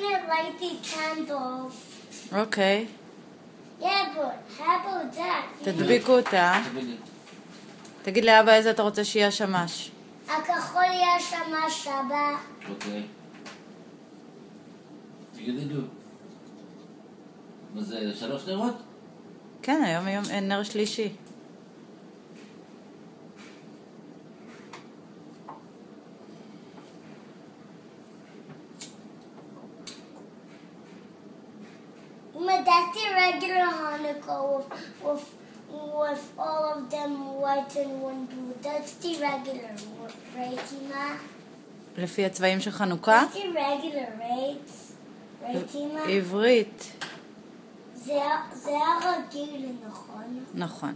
gonna light the candles. אוקיי. Yeah, but how about that? תדביקו אותה. תגיד לאבא איזה אתה רוצה שיהיה השמש. הכחול יהיה שמש הבא. אוקיי. תגידו. מה זה, 3 נרות? כן, היום נר שלישי. That's the regular Hanukkah with all of them white and one blue. That's the regular, right, Tima? לפי הצבעים של חנוכה? That's the regular, right? Right, Tima? עברית. זה הרגיל, נכון? נכון.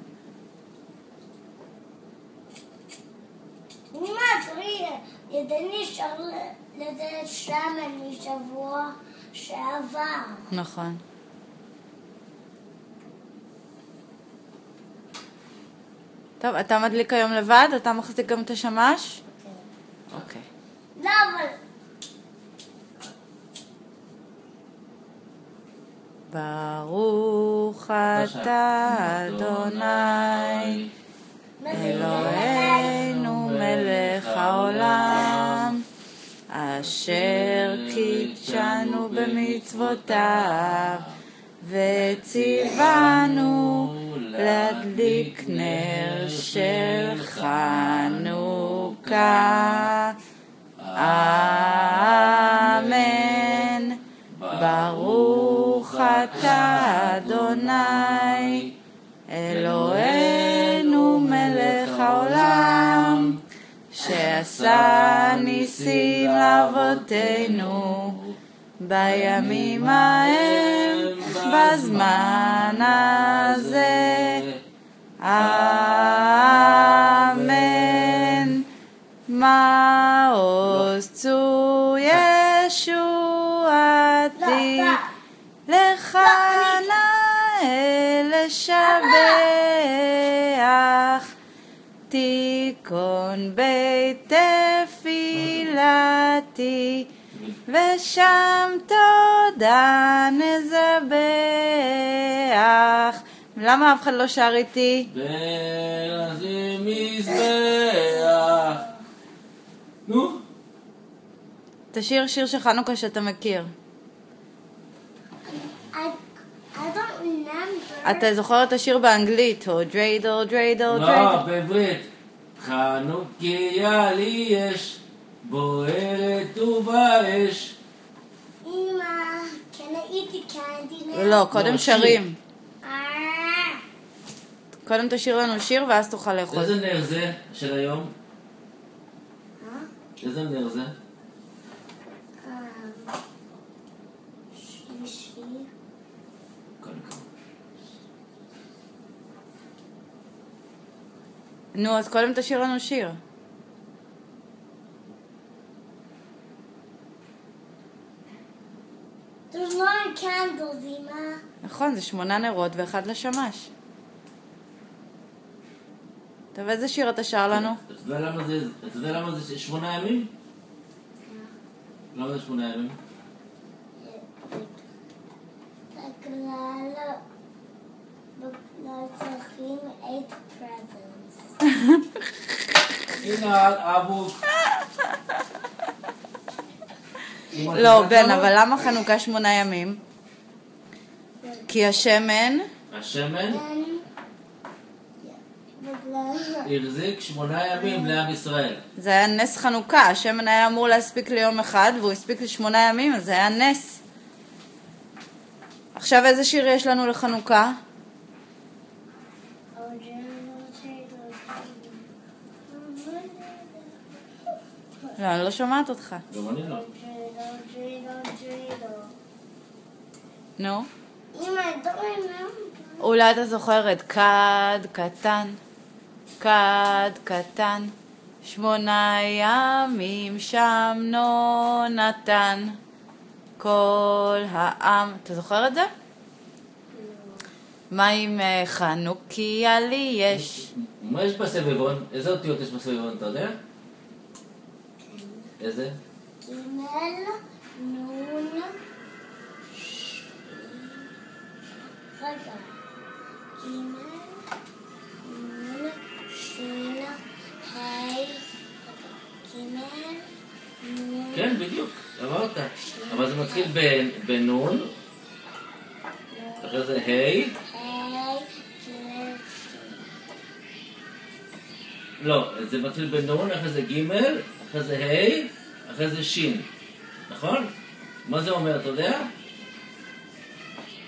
אמא, תראי, ידני נשאר לדעת שמן משבוע שעבר. נכון. טוב, אתה מדליק היום לבד? אתה מחזיק גם את השמש? כן. אוקיי. לא, אבל... ברוך אתה אדוני אלוהינו מלך העולם אשר קידשנו במצוותיו וציוונו להדליק נר של חנוכה. אמן. ברוך אתה אדוני אלוהינו מלך העולם שעשה ניסים לאבותינו בימים ההם בזמן הזה. אמן. מעוז צור ישועתי לך נאה לשבח תיכון בית תפילתי ושם תודה נזבח. למה אף אחד לא שר איתי? ולשים מזבח. נו? תשיר שיר של חנוכה שאתה מכיר. I don't remember. אתה זוכר את השיר באנגלית? או דריידל, דריידל, לא, דריידל. בעברית. חנוכיה לי יש, בוערת ובאש. אמא, can I eat the candy now? לא, קודם לא, שרים. אה, קודם תשיר לנו שיר ואז תוכל לאכול. איזה נר זה של היום? איזה נר זה? שלישי. כל הכבוד. נו, אז קודם תשיר לנו שיר. There's no candles, אמא. נכון, זה 8 נרות ואחד לשמש. טוב, איזה שיר אתה שר לנו? אתה יודע למה זה 8 ימים? למה זה 8 ימים? בגלל צריכים 8 presents. הנה, אבו. לא, בן, אבל למה חנוכה 8 ימים? כי השמן... השמן בגלל... החזיק 8 ימים לעם ישראל. זה היה נס חנוכה, השמן היה אמור להספיק ליום אחד והוא הספיק ל8 ימים, אז זה היה נס. עכשיו איזה שיר יש לנו לחנוכה? לא, אני לא שומעת אותך. גם אני לא. נו? אמא, I don't remember. אולי אתה זוכרת, כד קטן, כד קטן, 8 ימים שם נתן, כל העם. אתה זוכר את זה? מה עם חנוכיה לי יש? מה יש בסביבון? איזה אותיות יש בסביבון, אתה יודע? איזה? ג' נון, רגע, גימל, נון, שין, היי, גימל, נון, כן, בדיוק, אמרת. אבל זה מתחיל בנון, אחרי זה ה', היי, גימל, לא, זה מתחיל בנון, אחרי זה ג', אחרי זה ה', אחרי זה ש', נכון? מה זה אומר, אתה יודע?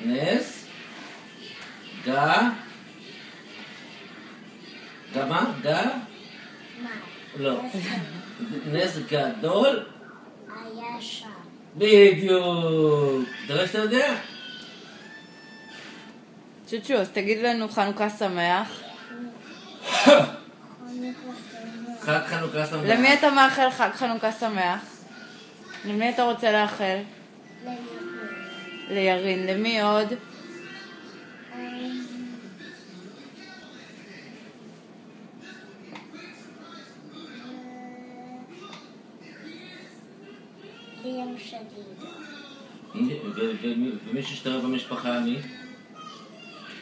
נס, גא, גא מה? גא? מה? לא. נס גדול, היה שם. בדיוק. אתה רואה שאתה יודע? צ'וצ'ו, אז תגיד לנו חנוכה שמח. חג חנוכה שמח. למי אתה מאחל חג חנוכה שמח? למי אתה רוצה לאחל? לירין. למי עוד? ליום שדיד. ומי שהשתרר במשפחה, מי?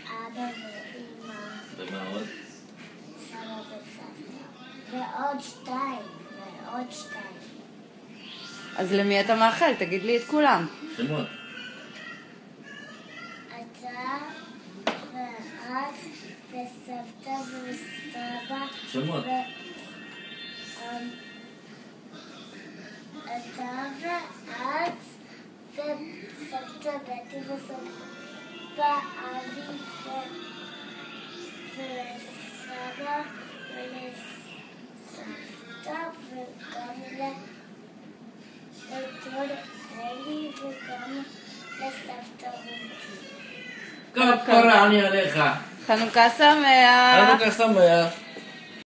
אבא ואמא, ומה עוד? סבא וסבתא. ועוד שתיים. אז למי אתה מאחל? תגיד לי את כולם. שמות. אתה ואת וסבתא וסבא. שמות. אתה ואת וסבתא בתי וסבא אבי ולסבא ולסבתא וגם לדוד אלי וגם לסבתא רותי. כפרה אני עליך. חנוכה שמח. חנוכה שמח.